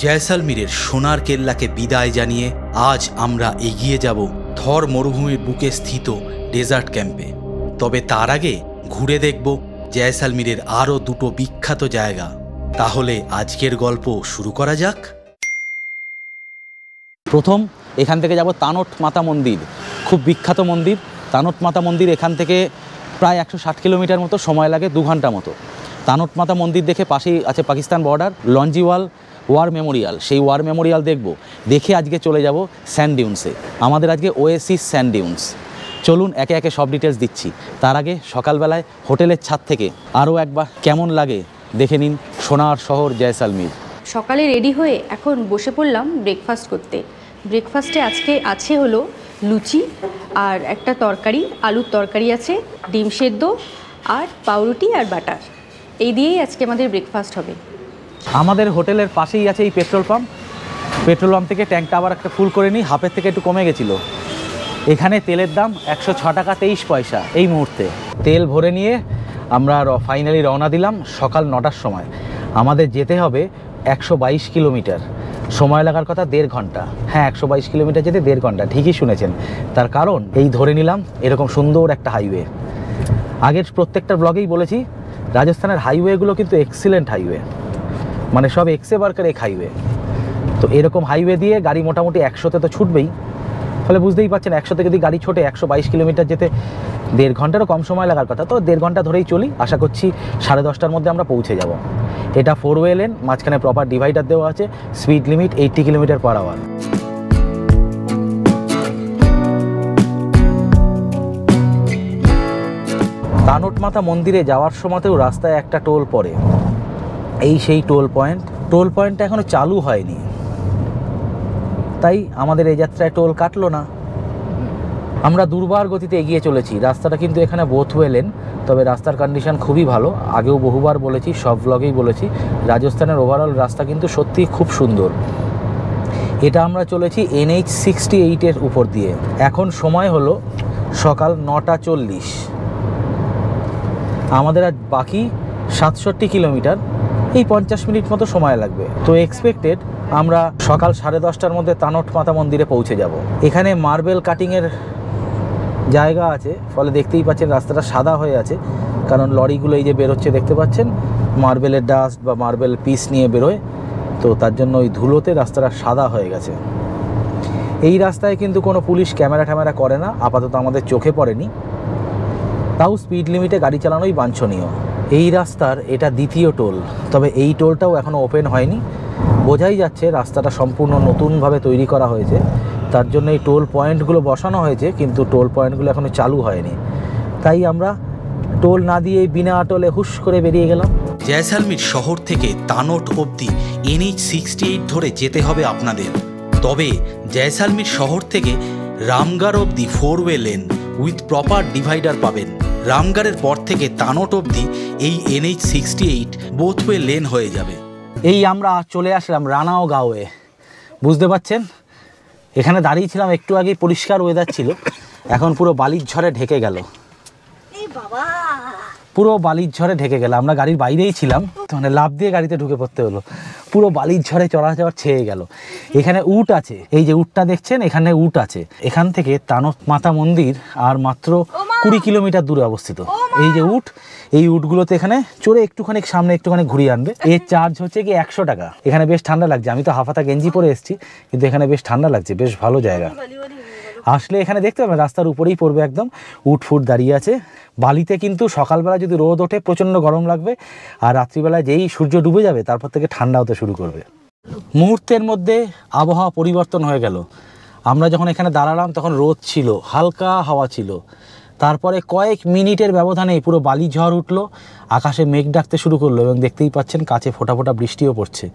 জয়সালমীরের সোনার কেল্লাকে বিদায় জানিয়ে আজ আমরা এগিয়ে যাব থর মরুভূমির বুকে স্থিত ডেজার্ট ক্যাম্পে। তবে তার আগে ঘুরে দেখব জয়সালমীরের আরও দুটো বিখ্যাত জায়গা। তাহলে আজকের গল্প শুরু করা যাক। প্রথম এখান থেকে যাব তানট মাতা মন্দির, খুব বিখ্যাত মন্দির। তানট মাতা মন্দির এখান থেকে প্রায় 160 কিলোমিটার মতো, সময় লাগে 2 ঘন্টা মতো। তানট মাতা মন্দির দেখে পাশেই আছে পাকিস্তান বর্ডার, লঞ্জিওয়াল ওয়ার মেমোরিয়াল। সেই ওয়ার মেমোরিয়াল দেখে আজকে চলে যাব স্যান্ড ডিউন্সে। আমাদের আজকে ওয়েসিস স্যান্ড ডিউন্স। চলুন একে একে সব ডিটেলস দিচ্ছি। তার আগে সকালবেলায় হোটেলের ছাদ থেকে আরও একবার কেমন লাগে দেখে নিন সোনার শহর জয়সালমীর। সকালে রেডি হয়ে এখন বসে পড়লাম ব্রেকফাস্ট করতে। ব্রেকফাস্টে আজকে আছে হলো লুচি আর একটা তরকারি, আলুর তরকারি আছে, ডিম সেদ্ধ আর পাউরুটি আর বাটার। এই দিয়েই আজকে আমাদের ব্রেকফাস্ট হবে। আমাদের হোটেলের পাশেই আছে এই পেট্রোল পাম্প। পেট্রোল পাম্প থেকে ট্যাঙ্কটা আবার একটা ফুল করে নিই, হাফের থেকে একটু কমে গেছিলো। এখানে তেলের দাম 106 টাকা 23 পয়সা এই মুহূর্তে। তেল ভরে নিয়ে আমরা ফাইনালি রওনা দিলাম সকাল 9টার সময়। আমাদের যেতে হবে 122 কিলোমিটার, সময় লাগার কথা 1.5 ঘন্টা। হ্যাঁ, 122 কিলোমিটার যেতে 1.5 ঘন্টা, ঠিকই শুনেছেন। তার কারণ এই ধরে নিলাম এরকম সুন্দর একটা হাইওয়ে। আগের প্রত্যেকটা ব্লগেই বলেছি রাজস্থানের হাইওয়েগুলো কিন্তু এক্সিলেন্ট হাইওয়ে, মানে সব এক্সে বার্কার এক হাইওয়ে। তো এরকম হাইওয়ে দিয়ে গাড়ি মোটামুটি 100তে তো ছুটবেই। ফলে বুঝতেই পারছেন 100তে যদি গাড়ি ছোটে 122 কিলোমিটার যেতে 1.5 ঘন্টারও কম সময় লাগার কথা। তো 1.5 ঘন্টা ধরেই চলি, আশা করছি 10:30টার মধ্যে আমরা পৌঁছে যাব। এটা 4-ওয়ে লেন, মাঝখানে প্রপার ডিভাইডার দেওয়া আছে, speed limit 80 kilometre per hour. Tanot Mata মন্দিরে যাওয়ার সময়তেও রাস্তায় একটা টোল পড়ে, এই সেই টোল পয়েন্টটা এখনো চালু হয়নি, তাই আমাদের এই যাত্রায় টোল কাটলো না। আমরা দুর্বার গতিতে এগিয়ে চলেছি। রাস্তাটা কিন্তু এখানে বোথ ওয়ে লেন, তবে রাস্তার কন্ডিশন খুবই ভালো। আগেও বহুবার বলেছি, সব ব্লগেই বলেছি, রাজস্থানের ওভারঅল রাস্তা কিন্তু সত্যিই খুব সুন্দর। এটা আমরা চলেছি NH 68-এর উপর দিয়ে। এখন সময় হলো সকাল 9:40। আমাদের আজ বাকি 67 কিলোমিটার, এই 50 মিনিট মতো সময় লাগবে। তো এক্সপেক্টেড আমরা সকাল 10:30টার মধ্যে তানট মাতা মন্দিরে পৌঁছে যাব। এখানে মার্বেল কাটিংয়ের জায়গা আছে, ফলে দেখতেই পাচ্ছেন রাস্তাটা সাদা হয়ে আছে, কারণ লরিগুলো এই যে বেরোচ্ছে দেখতে পাচ্ছেন, মার্বেলের ডাস্ট বা মার্বেল পিস নিয়ে বেরোয়, তো তার জন্য ওই ধুলোতে রাস্তাটা সাদা হয়ে গেছে। এই রাস্তায় কিন্তু কোনো পুলিশ ক্যামেরা করে না, আপাতত আমাদের চোখে পড়েনি। তাও স্পিড লিমিটে গাড়ি চালানোই বাঞ্ছনীয়। এই রাস্তার এটা দ্বিতীয় টোল, তবে এই টোলটাও এখনও ওপেন হয়নি। বোঝাই যাচ্ছে রাস্তাটা সম্পূর্ণ নতুনভাবে তৈরি করা হয়েছে, তার জন্য এই টোল পয়েন্টগুলো বসানো হয়েছে, কিন্তু টোল পয়েন্টগুলো এখনও চালু হয়নি। তাই আমরা টোল না দিয়েই বিনা টোলে হুশ করে বেরিয়ে গেলাম। জয়সালমীর শহর থেকে তানট অবধি NH 68 ধরে যেতে হবে আপনাদের। তবে জয়সালমীর শহর থেকে রামগড় অবধি 4-ওয়ে লেন উইথ প্রপার ডিভাইডার পাবেন। রামগড়ের পর থেকে তানট অবধি এই NH 68 বোথ ওয়ে লেন হয়ে যাবে। এই আমরা চলে আসলাম রানাও গাঁওয়ে। বুঝতে পারছেন, এখানে দাঁড়িয়েছিলাম একটু আগেই, পরিষ্কার ওয়েদার ছিল, এখন পুরো বালির ঝড়ে ঢেকে গেল। পুরো বালির ঝড়ে ঢেকে গেল। আমরা গাড়ির বাইরেই ছিলাম, মানে লাফ দিয়ে গাড়িতে ঢুকে পড়তে হলো। পুরো বালির ঝড়ে চড়াচড় ছেয়ে গেল। এখানে উট আছে, এই যে উটটা দেখছেন, এখানে উট আছে। এখান থেকে তানট মাতা মন্দির আর মাত্র 20 কিলোমিটার দূরে অবস্থিত। এই যে উট, এই উটগুলোতে এখানে চড়ে একটুখানি সামনে একটুখানি ঘুরিয়ে আনবে। এর চার্জ হচ্ছে কি 100 টাকা। এখানে বেশ ঠান্ডা লাগছে, আমি তো হাফাতা গেঞ্জি পরে এসেছি, কিন্তু এখানে বেশ ঠান্ডা লাগছে, বেশ ভালো জায়গা। আসলে এখানে দেখতে পাবেন রাস্তার উপরেই পড়বে একদম, উট ফুট দাঁড়িয়ে আছে। বালিতে কিন্তু সকালবেলা যদি রোদ ওঠে প্রচণ্ড গরম লাগবে, আর রাত্রিবেলায় যেই সূর্য ডুবে যাবে তারপর থেকে ঠান্ডা হতে শুরু করবে। মুহূর্তের মধ্যে আবহাওয়া পরিবর্তন হয়ে গেল। আমরা যখন এখানে দাঁড়ালাম তখন রোদ ছিল, হালকা হাওয়া ছিল। তারপরে কয়েক মিনিটের ব্যবধানেই পুরো বালি ঝড় উঠলো, আকাশে মেঘ ডাকতে শুরু করলো, এবং দেখতেই পাচ্ছেন কাছে ফোঁটা ফোঁটা বৃষ্টিও পড়ছে।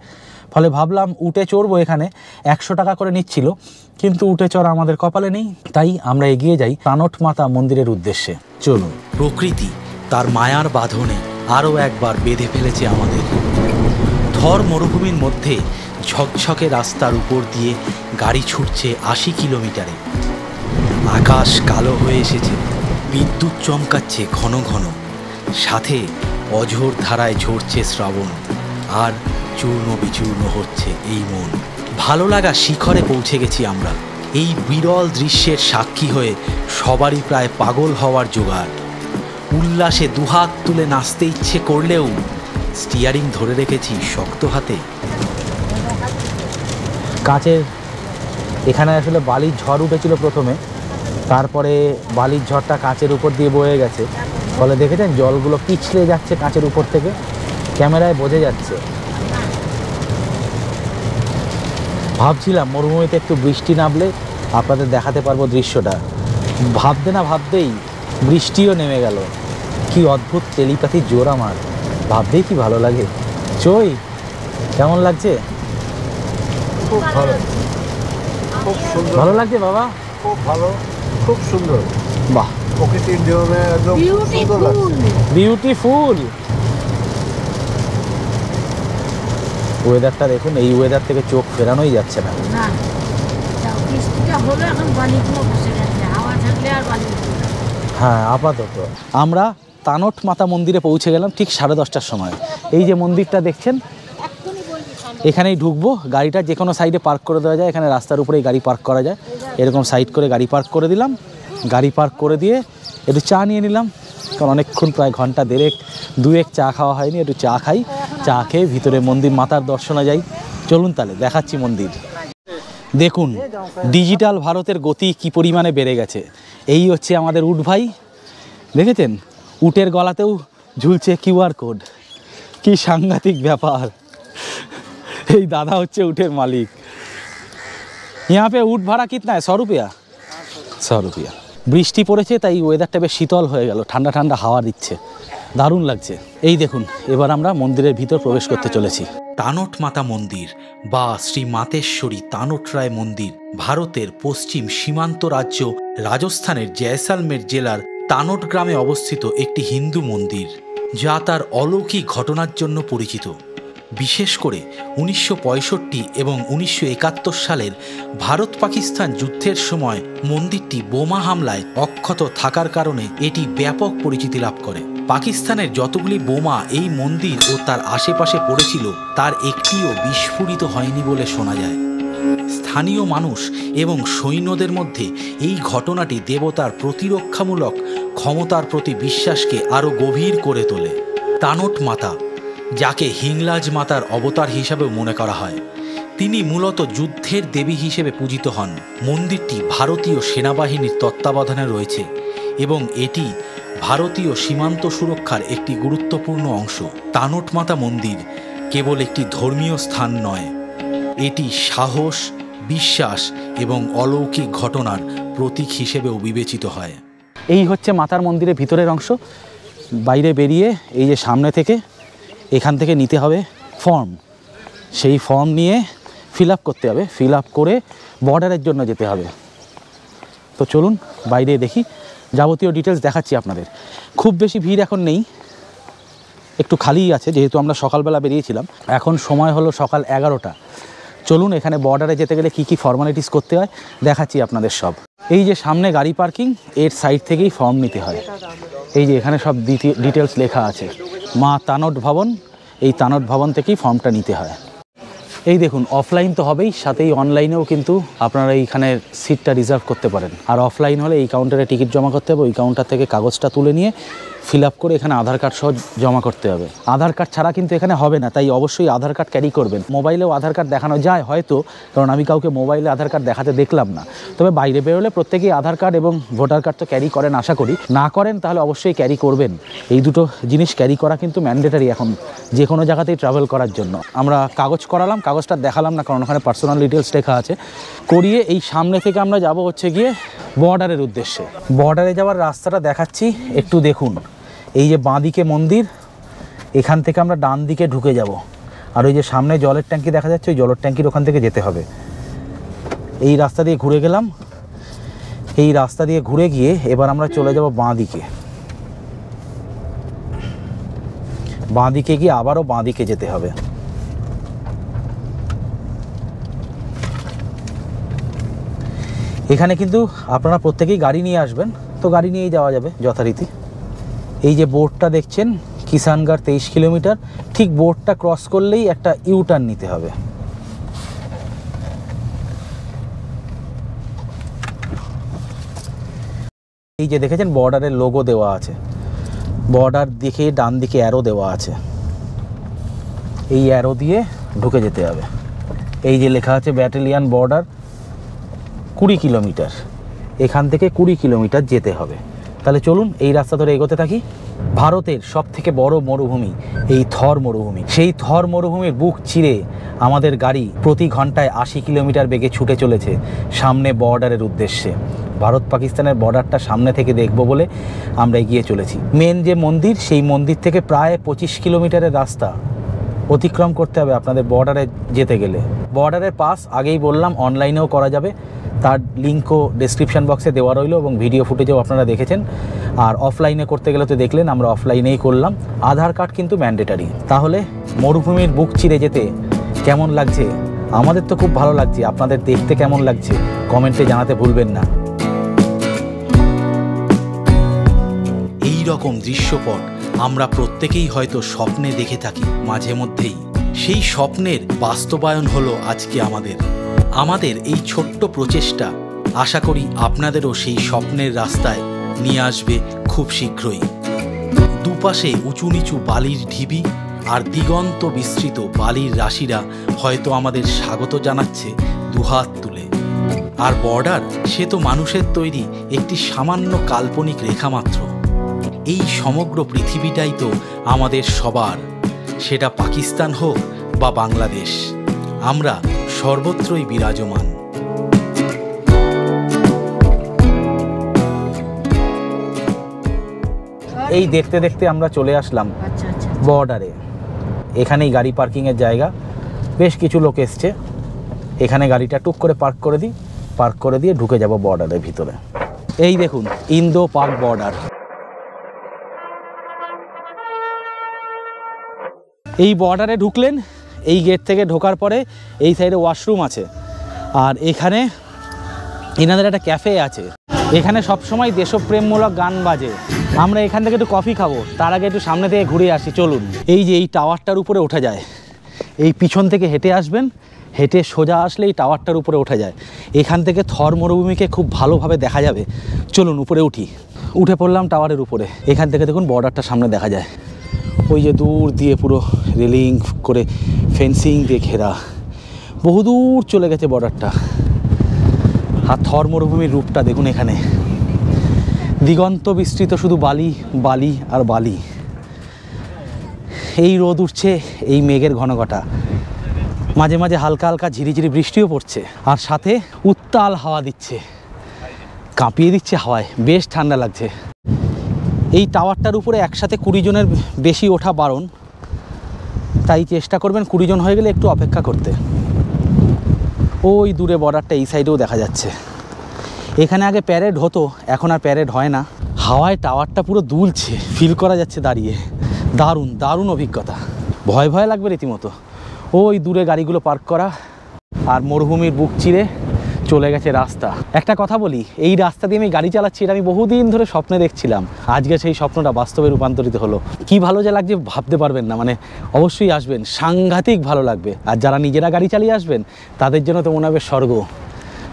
ফলে ভাবলাম উটে চড়বো, এখানে 100 টাকা করে নিচ্ছিল, কিন্তু উটে চড়া আমাদের কপালে নেই। তাই আমরা এগিয়ে যাই তানট মাতা মন্দিরের উদ্দেশ্যে। চলুন। প্রকৃতি তার মায়ার বাঁধনে আরও একবার বেঁধে ফেলেছে আমাদের। থর মরুভূমির মধ্যে ঝকঝকে রাস্তার উপর দিয়ে গাড়ি ছুটছে 80 কিলোমিটারে। আকাশ কালো হয়ে এসেছে, বিদ্যুৎ চমকাচ্ছে ঘন ঘন, সাথে অঝোর ধারায় ঝরছে শ্রাবণ। আর চূর্ণ বিচূর্ণ হচ্ছে এই মন। ভালো লাগা শিখরে পৌঁছে গেছি আমরা। এই বিরল দৃশ্যের সাক্ষী হয়ে সবারই প্রায় পাগল হওয়ার জোগাড়। উল্লাসে দুহাত তুলে নাচতে ইচ্ছে করলেও স্টিয়ারিং ধরে রেখেছি শক্ত হাতে। কাচের এখানে আসলে বালির ঝড় উঠেছিল প্রথমে, তারপরে বালির ঝড়টা কাচের উপর দিয়ে বয়ে গেছে, ফলে দেখেছেন জলগুলো পিছলে যাচ্ছে কাচের উপর থেকে, ক্যামেরায় বোঝা যাচ্ছে। ভাবছিলাম মরুভূমিতে একটু বৃষ্টি নামলে আপনাদের দেখাতে পারবো দৃশ্যটা। ভাবতে না ভাবতেই বৃষ্টিও নেমে গেল। কি অদ্ভুত টেলিপ্যাথির জোর আমার, ভাবতেই কি ভালো লাগে। চই কেমন লাগছে? খুব ভালো, খুব সুন্দর। ভালো লাগছে বাবা? খুব ভালো, খুব সুন্দর। বাহ, প্রকৃতির নিয়মে একদম সুন্দর লাগছে। বিউটিফুল। ওয়েদারটা দেখুন, এই ওয়েদার থেকে চোখ ফেরানোই যাচ্ছে না। হ্যাঁ, আপাতত আমরা তানট মাতা মন্দিরে পৌঁছে গেলাম ঠিক 10:30টার সময়। এই যে মন্দিরটা দেখছেন, এখানেই ঢুকবো। গাড়িটা যে কোনো সাইডে পার্ক করে দেওয়া যায়, এখানে রাস্তার উপরেই গাড়ি পার্ক করা যায়। এরকম সাইড করে গাড়ি পার্ক করে দিলাম। গাড়ি পার্ক করে দিয়ে একটু চা নিয়ে নিলাম, কারণ অনেকক্ষণ প্রায় ঘন্টা দেড়েক দুয়েক চা খাওয়া হয়নি। একটু চা খাই, চা খেয়ে ভিতরে মন্দির মাতার দর্শনে যাই। চলুন তাহলে দেখাচ্ছি মন্দির। দেখুন ডিজিটাল ভারতের গতি কি পরিমাণে বেড়ে গেছে। এই হচ্ছে আমাদের উট ভাই, দেখেছেন উটের গলাতেও ঝুলছে কিউআর কোড। কি সাংঘাতিক ব্যাপার। এই দাদা হচ্ছে উটের মালিক। यहाँ पे উট ভাড়া কিতনা है? 100 रुपया। 100 रुपया। বৃষ্টি পড়েছে তাই ওয়েদারটা বেশ শীতল হয়ে গেল, ঠান্ডা ঠান্ডা হাওয়া দিচ্ছে, দারুণ লাগছে। এই দেখুন এবার আমরা মন্দিরের ভিতর প্রবেশ করতে চলেছি। তানট মাতা মন্দির বা শ্রী মাতেশ্বরী তানট রায় মন্দির ভারতের পশ্চিম সীমান্ত রাজ্য রাজস্থানের জয়সালমের জেলার তানট গ্রামে অবস্থিত একটি হিন্দু মন্দির, যা তার অলৌকিক ঘটনার জন্য পরিচিত। বিশেষ করে 1965 এবং 1971 সালের ভারত পাকিস্তান যুদ্ধের সময় মন্দিরটি বোমা হামলায় অক্ষত থাকার কারণে এটি ব্যাপক পরিচিতি লাভ করে। পাকিস্তানের যতগুলি বোমা এই মন্দির ও তার আশেপাশে পড়েছিল তার একটিও বিস্ফোরিত হয়নি বলে শোনা যায়। স্থানীয় মানুষ এবং সৈন্যদের মধ্যে এই ঘটনাটি দেবতার প্রতিরক্ষামূলক ক্ষমতার প্রতি বিশ্বাসকে আরও গভীর করে তোলে। তানট মাতা, যাকে হিংলাজ মাতার অবতার হিসাবেও মনে করা হয়, তিনি মূলত যুদ্ধের দেবী হিসেবে পূজিত হন। মন্দিরটি ভারতীয় সেনাবাহিনীর তত্ত্বাবধানে রয়েছে এবং এটি ভারতীয় সীমান্ত সুরক্ষার একটি গুরুত্বপূর্ণ অংশ। তানট মাতা মন্দির কেবল একটি ধর্মীয় স্থান নয়, এটি সাহস, বিশ্বাস এবং অলৌকিক ঘটনার প্রতীক হিসেবেও বিবেচিত হয়। এই হচ্ছে মাতার মন্দিরের ভিতরের অংশ। বাইরে বেরিয়ে এই যে সামনে থেকে এখান থেকে নিতে হবে ফর্ম, সেই ফর্ম নিয়ে ফিল আপ করতে হবে। ফিল আপ করে বর্ডারের জন্য যেতে হবে। তো চলুন বাইরে দেখি, যাবতীয় ডিটেলস দেখাচ্ছি আপনাদের। খুব বেশি ভিড় এখন নেই, একটু খালিই আছে, যেহেতু আমরা সকালবেলা বেরিয়েছিলাম। এখন সময় হলো সকাল 11টা। চলুন এখানে বর্ডারে যেতে গেলে কি কি ফর্মালিটিস করতে হয় দেখাচ্ছি আপনাদের সব। এই যে সামনে গাড়ি পার্কিং, এর সাইড থেকেই ফর্ম নিতে হয়। এই যে এখানে সব ডিটেলস লেখা আছে। মা তানট ভবন, এই তানট ভবন থেকেই ফর্মটা নিতে হয়। এই দেখুন অফলাইন তো হবেই, সাথেই অনলাইনেও কিন্তু আপনারা এইখানে সিটটা রিজার্ভ করতে পারেন। আর অফলাইন হলে এই কাউন্টারে টিকিট জমা করতে হবে, ওই কাউন্টার থেকে কাগজটা তুলে নিয়ে ফিল আপ করে এখানে আধার কার্ড সহ জমা করতে হবে। আধার কার্ড ছাড়া কিন্তু এখানে হবে না, তাই অবশ্যই আধার কার্ড ক্যারি করবেন। মোবাইলেও আধার কার্ড দেখানো যায় হয়তো, কারণ আমি কাউকে মোবাইলে আধার কার্ড দেখাতে দেখলাম না। তবে বাইরে বেরোলে প্রত্যেকেই আধার কার্ড এবং ভোটার কার্ড তো ক্যারি করেন আশা করি। না করেন তাহলে অবশ্যই ক্যারি করবেন। এই দুটো জিনিস ক্যারি করা কিন্তু ম্যান্ডেটারি এখন যে কোনো জায়গাতেই ট্রাভেল করার জন্য। আমরা কাগজ করালাম, কাগজটা দেখালাম না কারণ ওখানে পার্সোনাল ডিটেলস লেখা আছে। করিয়ে এই সামনে থেকে আমরা যাব হচ্ছে গিয়ে বর্ডারের উদ্দেশ্যে। বর্ডারে যাওয়ার রাস্তাটা দেখাচ্ছি, একটু দেখুন। এই যে বাঁদিকে মন্দির, এখান থেকে আমরা ডান দিকে ঢুকে যাব। আর ওই যে সামনে জলের ট্যাঙ্কি দেখা যাচ্ছে, ওই জলের ট্যাঙ্কির ওখান থেকে যেতে হবে। এই রাস্তা দিয়ে ঘুরে গেলাম, এই রাস্তা দিয়ে ঘুরে গিয়ে এবার আমরা চলে যাব বাঁদিকে। বাঁদিকে গিয়ে আবারও বাঁদিকে যেতে হবে। এখানে কিন্তু আপনারা প্রত্যেকেই গাড়ি নিয়ে আসবেন, তো গাড়ি নিয়েই যাওয়া যাবে যথারীতি। এই যে বোর্ডটা দেখছেন কিষানগড় 23 কিলোমিটার। ঠিক বোর্ডটা ক্রস করলেই একটা ইউটার্ন নিতে হবে। এই যে দেখেছেন বর্ডারের লোগো দেওয়া আছে, বর্ডার দিকে ডান দিকে অ্যারো দেওয়া আছে, এই অ্যারো দিয়ে ঢুকে যেতে হবে। এই যে লেখা আছে ব্যাটালিয়ান বর্ডার 20 কিলোমিটার, এখান থেকে 20 কিলোমিটার যেতে হবে। তাহলে চলুন এই রাস্তা ধরে এগোতে থাকি। ভারতের সবথেকে বড় মরুভূমি এই থর মরুভূমি। সেই থর মরুভূমির বুক চিরে আমাদের গাড়ি প্রতি ঘন্টায় 80 কিলোমিটার বেগে ছুটে চলেছে সামনে বর্ডারের উদ্দেশ্যে। ভারত পাকিস্তানের বর্ডারটা সামনে থেকে দেখব বলে আমরা এগিয়ে চলেছি। মেন যে মন্দির, সেই মন্দির থেকে প্রায় 25 কিলোমিটারের রাস্তা অতিক্রম করতে হবে আপনাদের বর্ডারে যেতে গেলে। বর্ডারের পাস আগেই বললাম অনলাইনেও করা যাবে, তার লিঙ্কও ডেসক্রিপশন বক্সে দেওয়া রইল এবং ভিডিও ফুটেজও আপনারা দেখেছেন। আর অফলাইনে করতে গেলে তো দেখলেন, আমরা অফলাইনেই করলাম। আধার কার্ড কিন্তু ম্যান্ডেটারি। তাহলে মরুভূমির বুক চিরে যেতে কেমন লাগছে? আমাদের তো খুব ভালো লাগছে, আপনাদের দেখতে কেমন লাগছে কমেন্টে জানাতে ভুলবেন না। এই রকম দৃশ্যপট আমরা প্রত্যেকেই হয়তো স্বপ্নে দেখে থাকি মাঝে মধ্যেই। সেই স্বপ্নের বাস্তবায়ন হলো আজকে আমাদের এই ছোট্ট প্রচেষ্টা। আশা করি আপনাদেরও সেই স্বপ্নের রাস্তায় নিয়ে আসবে খুব শীঘ্রই। দুপাশে উঁচু নিচু বালির ঢিবি আর দিগন্ত বিস্তৃত বালির রাশিরা হয়তো আমাদের স্বাগত জানাচ্ছে দুহাত তুলে। আর বর্ডার, সে তো মানুষের তৈরি একটি সামান্য কাল্পনিক রেখা মাত্র। এই সমগ্র পৃথিবীটাই তো আমাদের সবার, সেটা পাকিস্তান হোক বা বাংলাদেশ, আমরা সর্বত্রই বিরাজমান। এই দেখতে দেখতে আমরা চলে আসলাম বর্ডারে। এখানেই গাড়ি পার্কিংয়ের জায়গা, বেশ কিছু লোক এসছে। এখানে গাড়িটা টুক করে পার্ক করে দিয়ে ঢুকে যাব বর্ডারের ভিতরে। এই দেখুন ইন্দো পাক বর্ডার। এই বর্ডারে ঢুকলেন, এই গেট থেকে ঢোকার পরে এই সাইডে ওয়াশরুম আছে, আর এখানে এনাদের একটা ক্যাফে আছে। এখানে সবসময় দেশপ্রেমমূলক গান বাজে। আমরা এখান থেকে একটু কফি খাবো, তার আগে একটু সামনে থেকে ঘুরে আসি চলুন। এই যে এই টাওয়ারটার উপরে ওঠা যায়, এই পিছন থেকে হেঁটে আসবেন, হেঁটে সোজা আসলে এই টাওয়ারটার উপরে ওঠা যায়। এখান থেকে থর মরুভূমিকে খুব ভালোভাবে দেখা যাবে। চলুন উপরে উঠে পড়লাম টাওয়ারের উপরে। এখান থেকে দেখুন বর্ডারটা সামনে দেখা যায়। ওই যে দূর দিয়ে পুরো রেলিং করে ফেন্সিং দিয়ে ঘেরা, বহুদূর চলে গেছে বর্ডারটা। আর থর মরুভূমির রূপটা দেখুন, এখানে দিগন্ত বিস্তৃত শুধু বালি বালি আর বালি। এই রোদ উঠছে, এই মেঘের ঘনঘটা, মাঝে মাঝে হালকা হালকা ঝিরিঝিরি বৃষ্টিও পড়ছে, আর সাথে উত্তাল হাওয়া দিচ্ছে, কাঁপিয়ে দিচ্ছে হাওয়ায়, বেশ ঠান্ডা লাগছে। এই টাওয়ারটার উপরে একসাথে 20 জনের বেশি ওঠা বারণ, তাই চেষ্টা করবেন 20 জন হয়ে গেলে একটু অপেক্ষা করতে। ওই দূরে বর্ডারটা এই সাইডেও দেখা যাচ্ছে। এখানে আগে প্যারেড হতো, এখন আর প্যারেড হয় না। হাওয়ায় টাওয়ারটা পুরো দুলছে, ফিল করা যাচ্ছে দাঁড়িয়ে। দারুণ দারুণ অভিজ্ঞতা, ভয় ভয় লাগবে রীতিমতো। ওই দূরে গাড়িগুলো পার্ক করা, আর মরুভূমির বুক চিরে চলে গেছে রাস্তা। একটা কথা বলি, এই রাস্তা দিয়ে আমি গাড়ি চালাচ্ছি, এটা আমি বহুদিন ধরে স্বপ্নে দেখছিলাম। আজকে সেই স্বপ্নটা বাস্তবে রূপান্তরিত হলো। কি ভালো যে লাগছে ভাবতে পারবেন না। মানে অবশ্যই আসবেন, সাংঘাতিক ভালো লাগবে। আর যারা নিজেরা গাড়ি চালিয়ে আসবেন তাদের জন্য তো মনে হবে স্বর্গ।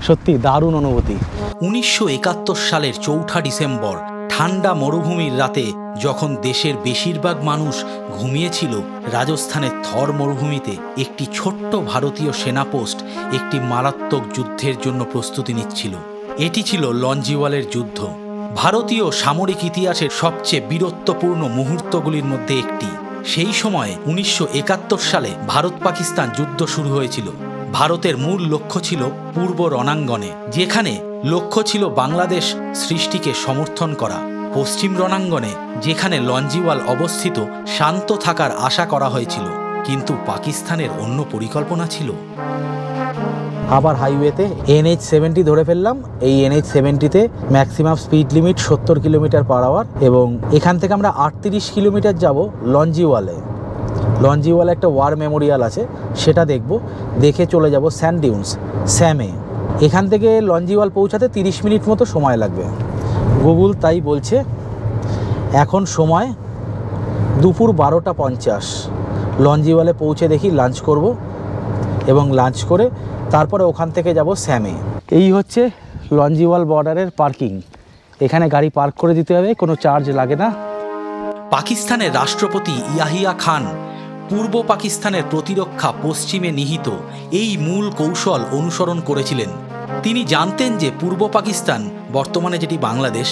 সত্যি দারুণ অনুভূতি। 1971 সালের 4 ডিসেম্বর ঠান্ডা মরুভূমির রাতে যখন দেশের বেশিরভাগ মানুষ ঘুমিয়েছিল, রাজস্থানের থর মরুভূমিতে একটি ছোট্ট ভারতীয় সেনাপোস্ট একটি মারাত্মক যুদ্ধের জন্য প্রস্তুতি নিচ্ছিল। এটি ছিল লঞ্জিওয়ালের যুদ্ধ, ভারতীয় সামরিক ইতিহাসের সবচেয়ে বীরত্বপূর্ণ মুহূর্তগুলির মধ্যে একটি। সেই সময়ে 1971 সালে ভারত পাকিস্তান যুদ্ধ শুরু হয়েছিল। ভারতের মূল লক্ষ্য ছিল পূর্ব রণাঙ্গনে, যেখানে লক্ষ্য ছিল বাংলাদেশ সৃষ্টিকে সমর্থন করা। পশ্চিম রণাঙ্গনে, যেখানে লঞ্জিওয়াল অবস্থিত, শান্ত থাকার আশা করা হয়েছিল। কিন্তু পাকিস্তানের অন্য পরিকল্পনা ছিল। আবার হাইওয়েতে NH-70 ধরে ফেললাম। এই NH-70তে maximum speed limit 70 kilometre per hour, এবং এখান থেকে আমরা 38 কিলোমিটার যাব লঞ্জিওয়ালে। লঞ্জিওয়ালে একটা ওয়ার মেমোরিয়াল আছে, সেটা দেখব, দেখে চলে যাব স্যান্ড ডিউন্স স্যামে। এখান থেকে লঞ্জিওয়াল পৌঁছাতে 30 মিনিট মতো সময় লাগবে। গুগল তাই বলছে। এখন সময় দুপুর 12:50 লঞ্জিওয়ালে পৌঁছে দেখি লাঞ্চ করব, এবং লাঞ্চ করে তারপরে ওখান থেকে যাব স্যামে। এই হচ্ছে লঞ্জিওয়াল বর্ডারের পার্কিং। এখানে গাড়ি পার্ক করে দিতে হবে, কোনো চার্জ লাগে না। পাকিস্তানের রাষ্ট্রপতি ইয়াহিয়া খান পূর্ব পাকিস্তানের প্রতিরক্ষা পশ্চিমে নিহিত এই মূল কৌশল অনুসরণ করেছিলেন। তিনি জানতেন যে পূর্ব পাকিস্তান, বর্তমানে যেটি বাংলাদেশ,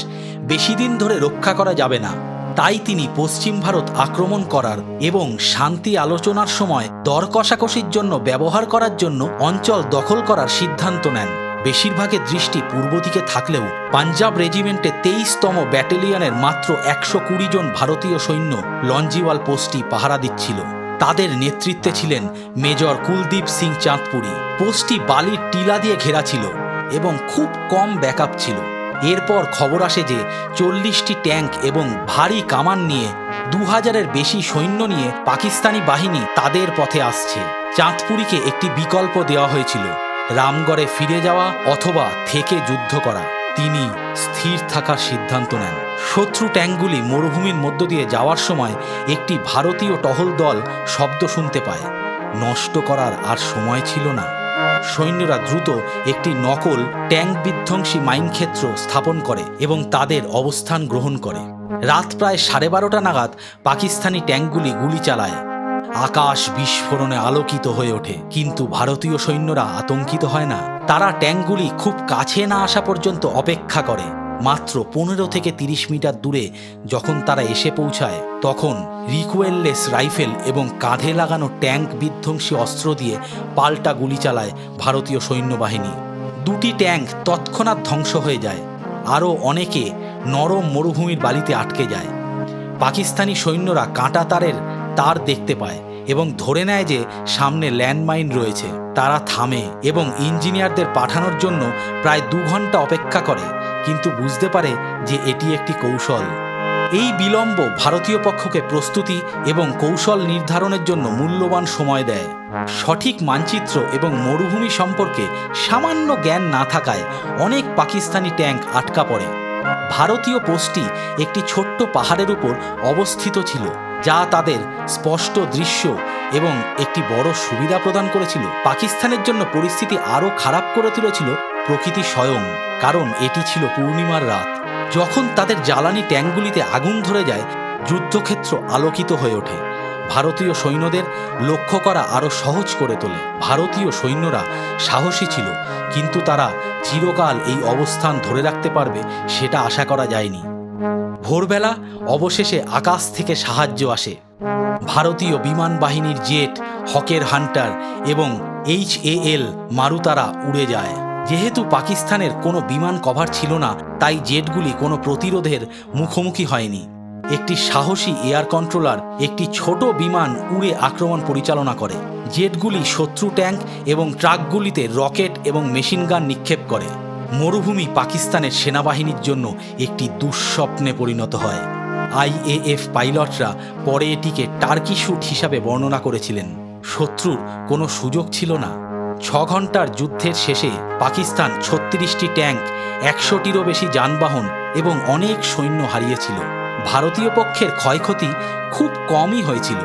বেশি দিন ধরে রক্ষা করা যাবে না। তাই তিনি পশ্চিম ভারত আক্রমণ করার এবং শান্তি আলোচনার সময় দর কষাকষির জন্য ব্যবহার করার জন্য অঞ্চল দখল করার সিদ্ধান্ত নেন। বেশিরভাগের দৃষ্টি পূর্ব দিকে থাকলেও পাঞ্জাব রেজিমেন্টে 23তম ব্যাটালিয়নের মাত্র 120 জন ভারতীয় সৈন্য লঞ্জিওয়াল পোস্টটি পাহারা দিচ্ছিল। তাদের নেতৃত্বে ছিলেন মেজর কুলদীপ সিং চাঁদপুরি। পোস্টটি বালির টিলা দিয়ে ঘেরা ছিল এবং খুব কম ব্যাকআপ ছিল। এরপর খবর আসে যে 40টি ট্যাঙ্ক এবং ভারী কামান নিয়ে 2000-এর বেশি সৈন্য নিয়ে পাকিস্তানি বাহিনী তাদের পথে আসছে। চাঁদপুরিকে একটি বিকল্প দেওয়া হয়েছিল, রামগড়ে ফিরে যাওয়া অথবা থেকে যুদ্ধ করা। তিনি স্থির থাকার সিদ্ধান্ত নেন। শত্রু ট্যাঙ্কগুলি মরুভূমির মধ্য দিয়ে যাওয়ার সময় একটি ভারতীয় টহল দল শব্দ শুনতে পায়। নষ্ট করার আর সময় ছিল না। সৈন্যরা দ্রুত একটি নকল ট্যাঙ্ক বিধ্বংসী মাইনক্ষেত্র স্থাপন করে এবং তাদের অবস্থান গ্রহণ করে। রাত প্রায় 12:30 নাগাদ পাকিস্তানি ট্যাঙ্কগুলি গুলি চালায়। আকাশ বিস্ফোরণে আলোকিত হয়ে ওঠে, কিন্তু ভারতীয় সৈন্যরা আতঙ্কিত হয় না। তারা ট্যাঙ্কগুলি খুব কাছে না আসা পর্যন্ত অপেক্ষা করে। মাত্র 15 থেকে 30 মিটার দূরে যখন তারা এসে পৌঁছায়, তখন রিকোয়েললেস রাইফেল এবং কাঁধে লাগানো ট্যাঙ্ক বিধ্বংসী অস্ত্র দিয়ে পাল্টা গুলি চালায় ভারতীয় সৈন্যবাহিনী। 2টি ট্যাঙ্ক তৎক্ষণাৎ ধ্বংস হয়ে যায়। আরও অনেকে নরম মরুভূমির বালিতে আটকে যায়। পাকিস্তানি সৈন্যরা কাঁটা তার দেখতে পায় এবং ধরে নেয় যে সামনে ল্যান্ডমাইন রয়েছে। তারা থামে এবং ইঞ্জিনিয়ারদের পাঠানোর জন্য প্রায় 2 ঘন্টা অপেক্ষা করে, কিন্তু বুঝতে পারে যে এটি একটি কৌশল। এই বিলম্ব ভারতীয় পক্ষকে প্রস্তুতি এবং কৌশল নির্ধারণের জন্য মূল্যবান সময় দেয়। সঠিক মানচিত্র এবং মরুভূমি সম্পর্কে সামান্য জ্ঞান না থাকায় অনেক পাকিস্তানি ট্যাঙ্ক আটকা পড়ে। ভারতীয় পোস্টটি একটি ছোট্ট পাহাড়ের উপর অবস্থিত ছিল, যা তাদের স্পষ্ট দৃশ্য এবং একটি বড় সুবিধা প্রদান করেছিল। পাকিস্তানের জন্য পরিস্থিতি আরও খারাপ করে তুলেছিল প্রকৃতি স্বয়ং, কারণ এটি ছিল পূর্ণিমার রাত। যখন তাদের জ্বালানি ট্যাঙ্কগুলিতে আগুন ধরে যায়, যুদ্ধক্ষেত্র আলোকিত হয়ে ওঠে। ভারতীয় সৈন্যদের লক্ষ্য করা আরও সহজ করে তোলে। ভারতীয় সৈন্যরা সাহসী ছিল, কিন্তু তারা চিরকাল এই অবস্থান ধরে রাখতে পারবে সেটা আশা করা যায়নি। ভোরবেলা অবশেষে আকাশ থেকে সাহায্য আসে। ভারতীয় বিমান বাহিনীর জেট, হকের হান্টার এবং HAL মারুতারা উড়ে যায়। যেহেতু পাকিস্তানের কোনো বিমান কভার ছিল না, তাই জেটগুলি কোনো প্রতিরোধের মুখোমুখি হয়নি। একটি সাহসী এয়ার কন্ট্রোলার একটি ছোট বিমান উড়ে আক্রমণ পরিচালনা করে। জেটগুলি শত্রু ট্যাঙ্ক এবং ট্রাকগুলিতে রকেট এবং মেশিনগান নিক্ষেপ করে। মরুভূমি পাকিস্তানের সেনাবাহিনীর জন্য একটি দুঃস্বপ্নে পরিণত হয়। IAF পাইলটরা পরে এটিকে টার্কি শুট হিসাবে বর্ণনা করেছিলেন। শত্রুর কোনো সুযোগ ছিল না। 6 ঘন্টার যুদ্ধের শেষে পাকিস্তান 36টি ট্যাঙ্ক, 100টিরও বেশি যানবাহন এবং অনেক সৈন্য হারিয়েছিল। ভারতীয় পক্ষের ক্ষয়ক্ষতি খুব কমই হয়েছিল।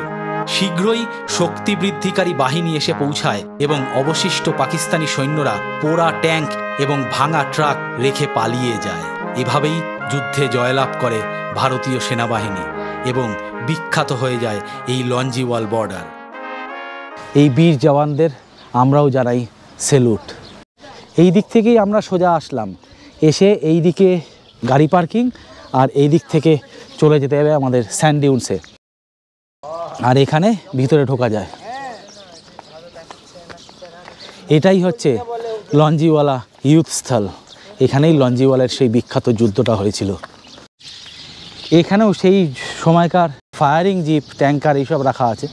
শীঘ্রই শক্তি বৃদ্ধিকারী বাহিনী এসে পৌঁছায় এবং অবশিষ্ট পাকিস্তানি সৈন্যরা পোড়া ট্যাঙ্ক এবং ভাঙা ট্রাক রেখে পালিয়ে যায়। এভাবেই যুদ্ধে জয়লাভ করে ভারতীয় সেনাবাহিনী এবং বিখ্যাত হয়ে যায় এই লঞ্জিওয়াল বর্ডার। এই বীর জওয়ানদের আমরাও জানাই সেলুট। এই দিক থেকেই আমরা সোজা আসলাম, এসে এই দিকে গাড়ি পার্কিং, আর এই দিক থেকে চলে যেতে হবে আমাদের স্যান্ড ডিউনসে। আর এখানে ভিতরে ঢোকা যায়। এটাই হচ্ছে লঞ্জিওয়ালা ইউথ স্থল। এখানেই লঞ্জিওয়ালের সেই বিখ্যাত যুদ্ধটা হয়েছিল। এখানেও সেই সময়কার ফায়ারিং জিপ, ট্যাঙ্কার এইসব রাখা আছে।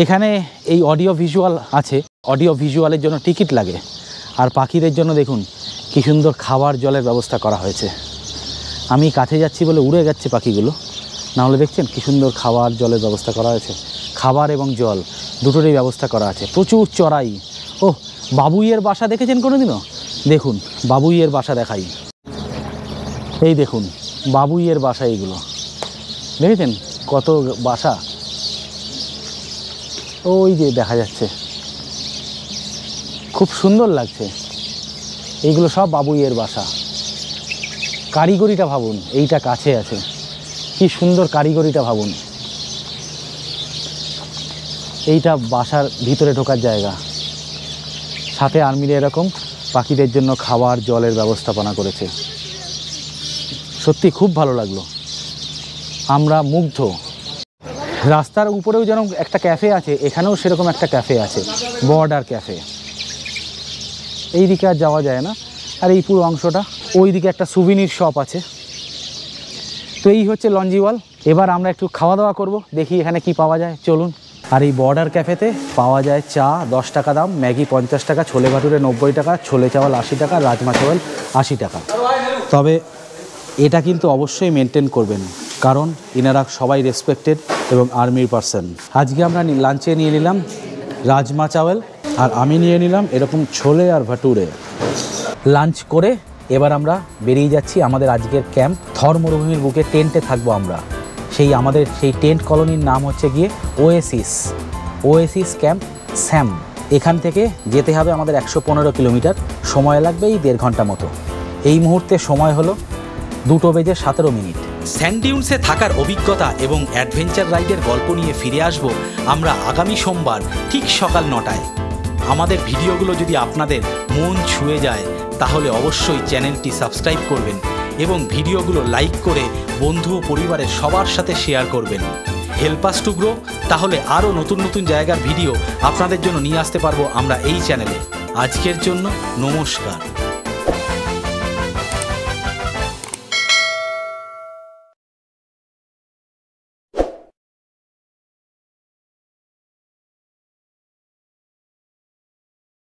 এখানে এই অডিও ভিজুয়াল আছে। অডিও ভিজুয়ালের জন্য টিকিট লাগে। আর পাখিদের জন্য দেখুন কি সুন্দর খাবার জলের ব্যবস্থা করা হয়েছে। আমি কাছে যাচ্ছি বলে উড়ে যাচ্ছে পাখিগুলো, নাহলে দেখছেন কি সুন্দর খাবার জলের ব্যবস্থা করা হয়েছে। খাবার এবং জল দুটোরই ব্যবস্থা করা আছে। প্রচুর চড়াই। ও, বাবুইয়ের বাসা দেখেছেন কোনোদিনও? দেখুন বাবুইয়ের বাসা দেখাই। এই দেখুন বাবুইয়ের বাসা, এইগুলো দেখেছেন কত বাসা, ওই যে দেখা যাচ্ছে, খুব সুন্দর লাগছে। এইগুলো সব বাবুইয়ের বাসা। কারিগরিটা ভাবুন, এইটা কাছে আছে, কি সুন্দর কারিগরিটা ভাবুন। এইটা বাসার ভিতরে ঢোকার জায়গা, সাথে আর্মিরা এরকম পাখিদের জন্য খাবার জলের ব্যবস্থাপনা করেছে। সত্যি খুব ভালো লাগলো, আমরা মুগ্ধ। রাস্তার উপরেও যেন একটা ক্যাফে আছে, এখানেও সেরকম একটা ক্যাফে আছে, বর্ডার ক্যাফে। এই দিকে আর যাওয়া যায় না, আর এই পুরো অংশটা, ওই দিকে একটা সুভিনির শপ আছে। তো এই হচ্ছে লঞ্জিওয়াল। এবার আমরা একটু খাওয়া দাওয়া করব, দেখি এখানে কি পাওয়া যায়, চলুন। আর এই বর্ডার ক্যাফেতে পাওয়া যায় চা 10 টাকা দাম, ম্যাগি 50 টাকা, ছোলে ভাটুরে 90 টাকা, ছোলে চাওয়াল 80 টাকা, রাজমা চাওয়াল 80 টাকা। তবে এটা কিন্তু অবশ্যই মেনটেন করবেন, কারণ এনারা সবাই রেসপেক্টেড এবং আর্মির পার্সন। আজকে আমরা লাঞ্চে নিয়ে নিলাম রাজমা চাওয়াল, আর আমি নিয়ে নিলাম এরকম ছোলে আর ভাটুরে। লাঞ্চ করে এবার আমরা বেরিয়ে যাচ্ছি আমাদের আজকের ক্যাম্প। থর মরুভূমির বুকে টেন্টে থাকবো আমরা। আমাদের সেই টেন্ট কলোনির নাম হচ্ছে গিয়ে ওয়েসিস ক্যাম্প স্যাম। এখান থেকে যেতে হবে আমাদের 115 কিলোমিটার, সময় লাগবে এই 1.5 ঘন্টা মতো। এই মুহূর্তে সময় হলো 2:17 স্যান্ড ডিউন্সে থাকার অভিজ্ঞতা এবং অ্যাডভেঞ্চার রাইডের গল্প নিয়ে ফিরে আসব আমরা আগামী সোমবার ঠিক সকাল 9টায়। আমাদের ভিডিওগুলো যদি আপনাদের মন ছুঁয়ে যায় তাহলে অবশ্যই চ্যানেলটি সাবস্ক্রাইব করবেন এবং ভিডিওগুলো লাইক করে বন্ধু ও পরিবারের সবার সাথে শেয়ার করবেন। হেল্প আস টু গ্রো, তাহলে আরও নতুন নতুন জায়গার ভিডিও আপনাদের জন্য নিয়ে আসতে পারবো আমরা এই চ্যানেলে। আজকের জন্য নমস্কার।